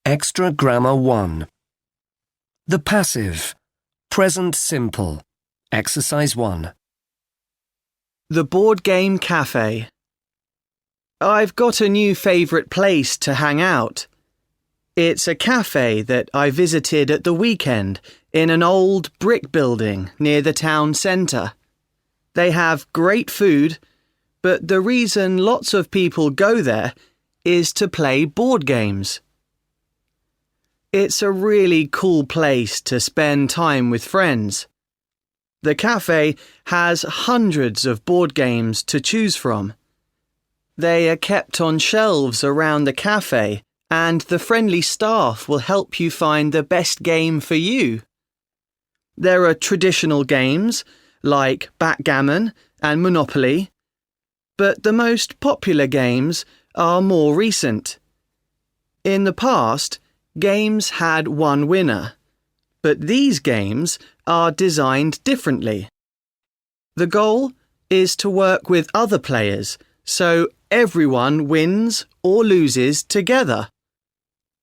Extra Grammar 1. The passive. Present simple. Exercise 1. The Board Game Cafe. I've got a new favourite place to hang out. It's a cafe that I visited at the weekend in an old brick building near the town centre. They have great food, but the reason lots of people go there is to play board games. It's a really cool place to spend time with friends. The cafe has hundreds of board games to choose from. They are kept on shelves around the cafe, and the friendly staff will help you find the best game for you. There are traditional games like backgammon and Monopoly, but the most popular games are more recent. In the past, games had one winner, but these games are designed differently. The goal is to work with other players so everyone wins or loses together.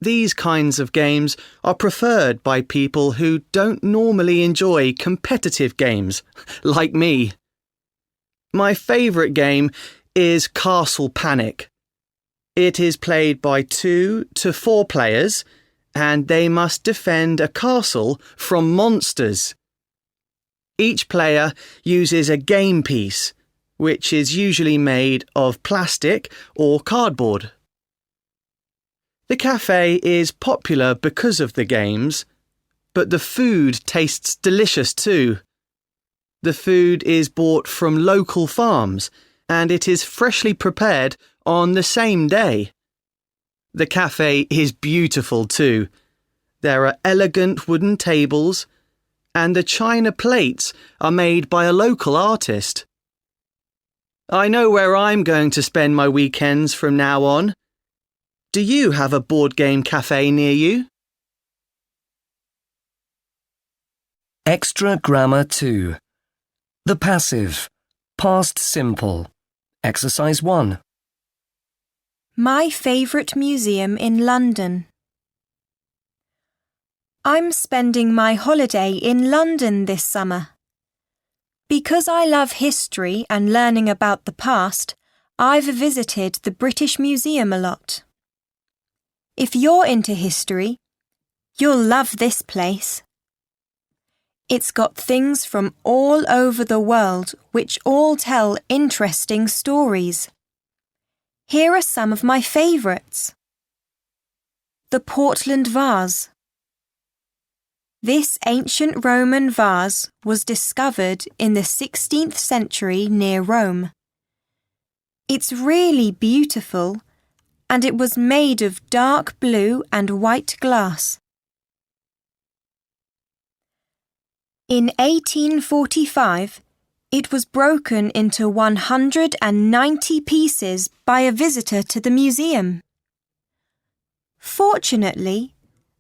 These kinds of games are preferred by people who don't normally enjoy competitive games, like me. My favourite game is Castle Panic. It is played by 2 to 4 players, and they must defend a castle from monsters. Each player uses a game piece, which is usually made of plastic or cardboard. The cafe is popular because of the games, but the food tastes delicious too. The food is bought from local farms, and it is freshly prepared on the same day. The cafe is beautiful too. There are elegant wooden tables, and the china plates are made by a local artist. I know where I'm going to spend my weekends from now on. Do you have a board game cafe near you? Extra Grammar 2. The passive. Past simple. Exercise 1. My favourite museum in London. I'm spending my holiday in London this summer. Because I love history and learning about the past, I've visited the British Museum a lot. If you're into history, you'll love this place. It's got things from all over the world which all tell interesting stories. Here are some of my favourites. The Portland vase. This ancient Roman vase was discovered in the 16th century near Rome. It's really beautiful, and it was made of dark blue and white glass. In 1845, it was broken into 190 pieces by a visitor to the museum. Fortunately,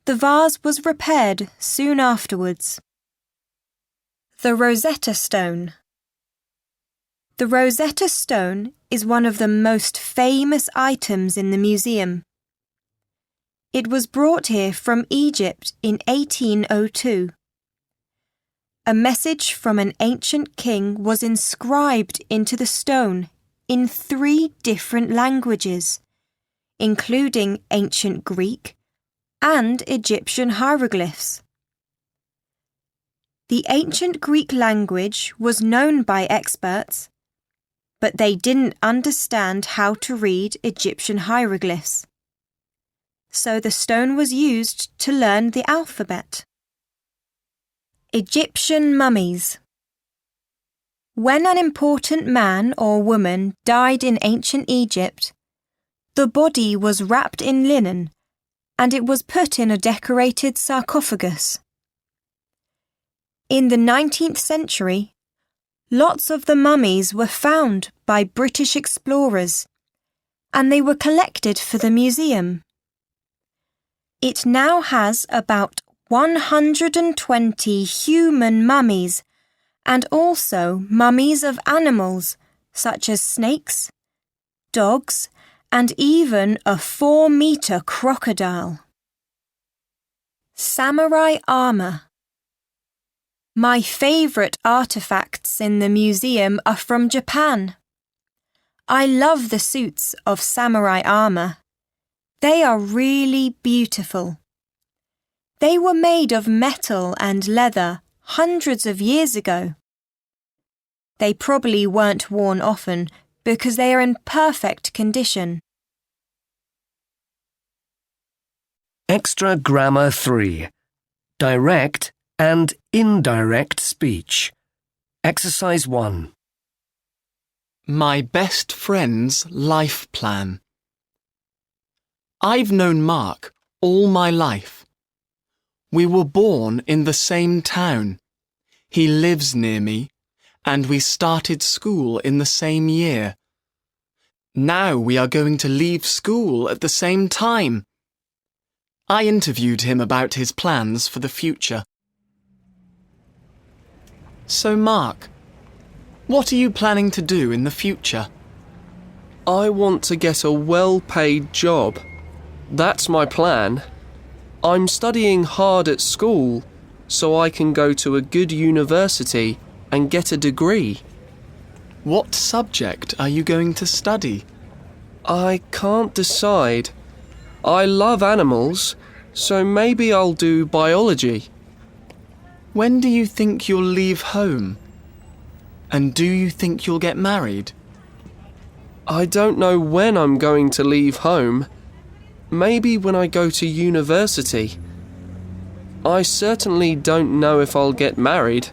the vase was repaired soon afterwards. The Rosetta Stone. The Rosetta Stone is one of the most famous items in the museum. It was brought here from Egypt in 1802. A message from an ancient king was inscribed into the stone in 3 different languages, including ancient Greek and Egyptian hieroglyphs. The ancient Greek language was known by experts, but they didn't understand how to read Egyptian hieroglyphs. So the stone was used to learn the alphabet. Egyptian mummies. When an important man or woman died in ancient Egypt, the body was wrapped in linen and it was put in a decorated sarcophagus. In the 19th century, lots of the mummies were found by British explorers, and they were collected for the museum. It now has about 120 human mummies and also mummies of animals such as snakes, dogs, and even a 4-meter crocodile. Samurai armour. My favourite artefacts in the museum are from Japan. I love the suits of samurai armour. They are really beautiful. They were made of metal and leather hundreds of years ago. They probably weren't worn often because they are in perfect condition. Extra Grammar 3. Direct and indirect speech. Exercise 1. My best friend's life plan. I've known Mark all my life. We were born in the same town. He lives near me, and we started school in the same year. Now we are going to leave school at the same time. I interviewed him about his plans for the future. So, Mark, what are you planning to do in the future? I want to get a well-paid job. That's my plan. I'm studying hard at school so I can go to a good university and get a degree. What subject are you going to study? I can't decide. I love animals, so maybe I'll do biology. When do you think you'll leave home? And do you think you'll get married? I don't know when I'm going to leave home. Maybe when I go to university. I certainly don't know if I'll get married.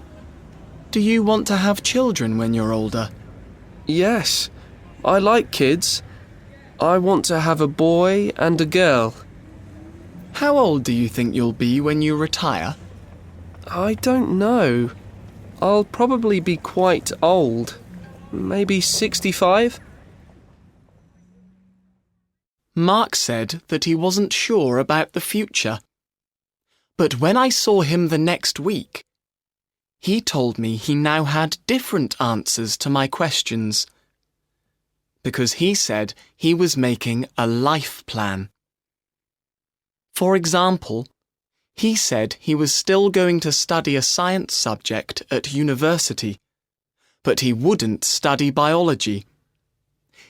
Do you want to have children when you're older? Yes, I like kids. I want to have a boy and a girl. How old do you think you'll be when you retire? I don't know. I'll probably be quite old. Maybe 65? Mark said that he wasn't sure about the future. But when I saw him the next week, he told me he now had different answers to my questions. Because he said he was making a life plan. For example, he said he was still going to study a science subject at university, but he wouldn't study biology.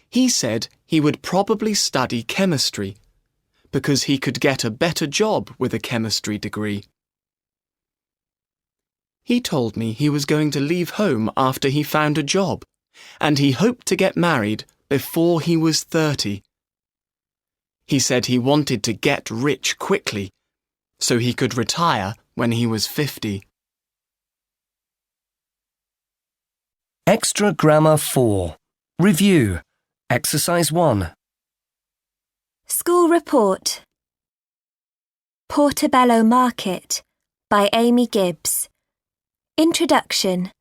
He said he would probably study chemistry, because he could get a better job with a chemistry degree. He told me he was going to leave home after he found a job, and he hoped to get married before he was 30. He said he wanted to get rich quickly, so he could retire when he was 50. Extra Grammar 4. Review. Exercise 1. School Report. Portobello Market by Amy Gibbs. Introduction.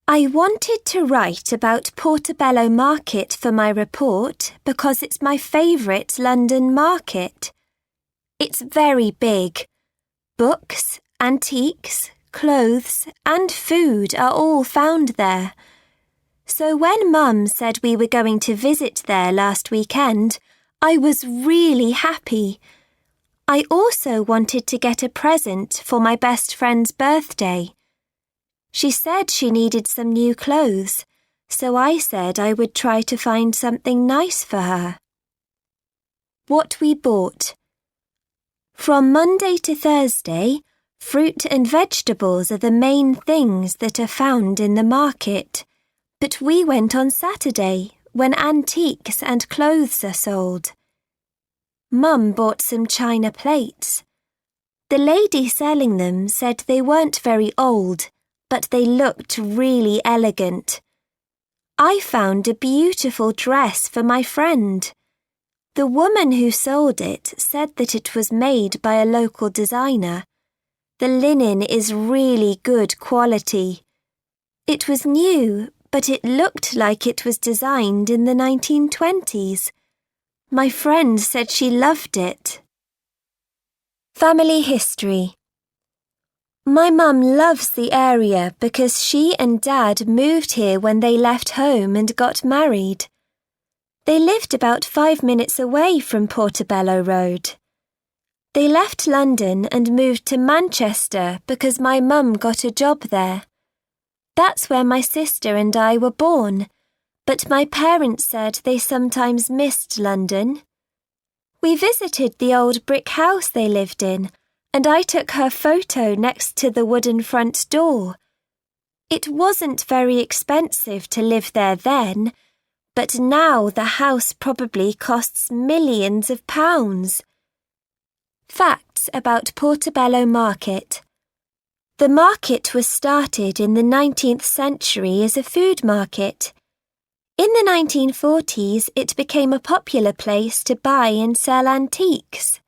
I wanted to write about Portobello Market for my report because it's my favourite London market. It's very big. Books, antiques, clothes and food are all found there. So when Mum said we were going to visit there last weekend, I was really happy. I also wanted to get a present for my best friend's birthday. She said she needed some new clothes, so I said I would try to find something nice for her. What we bought. From Monday to Thursday, fruit and vegetables are the main things that are found in the market. But we went on Saturday, when antiques and clothes are sold. Mum bought some china plates. The lady selling them said they weren't very old, but they looked really elegant. I found a beautiful dress for my friend. The woman who sold it said that it was made by a local designer. The linen is really good quality. It was new, but it looked like it was designed in the 1920s. My friend said she loved it. Family history. My mum loves the area because she and Dad moved here when they left home and got married. They lived about 5 minutes away from Portobello Road. They left London and moved to Manchester because my mum got a job there. That's where my sister and I were born, but my parents said they sometimes missed London. We visited the old brick house they lived in, and I took her photo next to the wooden front door. It wasn't very expensive to live there then, but now the house probably costs millions of pounds. Facts about Portobello Market. The market was started in the 19th century as a food market. In the 1940s, it became a popular place to buy and sell antiques.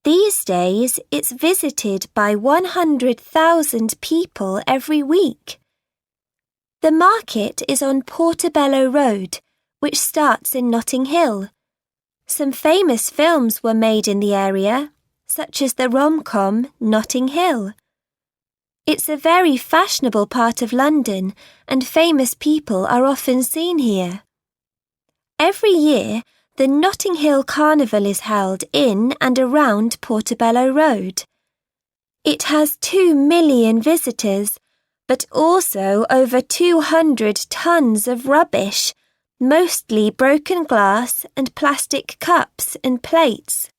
These days, it's visited by 100,000 people every week. The market is on Portobello Road, which starts in Notting Hill. Some famous films were made in the area, such as the rom-com Notting Hill. It's a very fashionable part of London, and famous people are often seen here. Every year, the Notting Hill Carnival is held in and around Portobello Road. It has 2 million visitors, but also over 200 tons of rubbish, mostly broken glass and plastic cups and plates.